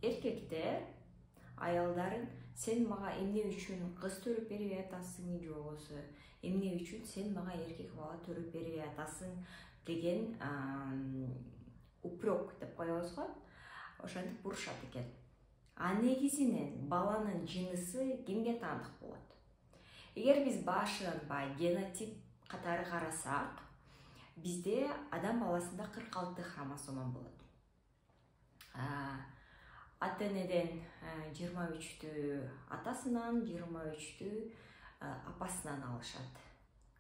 Эркектер аялдарын сен мага эмне үчүн кыз төрөп бербей атасың, же болбосо эмне үчүн сен мага эркек бала төрөп бербей атасың деген упрек деп коебуз го. Ошентип бурушат экен. А негизинен баланын жынысы кимге таандык болот? Эгер биз башынан генотип катары карасак, бизде адам баласында 46 хромосома болот. Ата-энеден 23-түү атасынан, 23-түү апасынан алышат.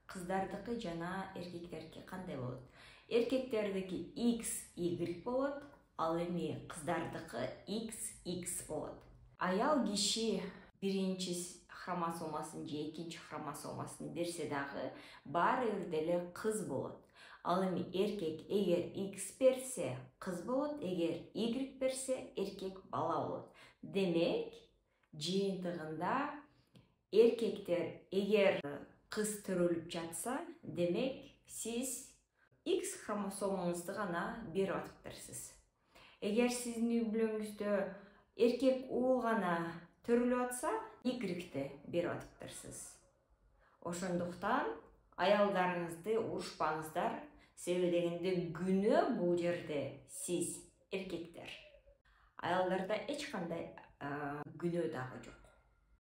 Кыздардыкы жана эркектердики кандай болот? Эркектердики XY болот, ал эми кыздардыкы XX болот. Аял киши биринчи хромосомасын же экинчи хромосомасын берсе дагы баары бир деле кыз болот. Ал эми эркек эгер X берсе кыз болот, эгер Y берсе эркек бала болот. Демек, жыйынтыгында эркектер эгер кыз төрөлүп жатса, демек сиз X хромосомаңызды гана берип атыптырсыз. Эгер сиздин үй бүлөңүздө эркек уул гана төрөлүп атса, Y-ди берип атыптырсыз. Ошондуктан аялдарыңызды урушпаңыздар, себеби дегенде күнөө бул жерде сиз эркектер. Аялдарда эч кандай күнөө дагы жок.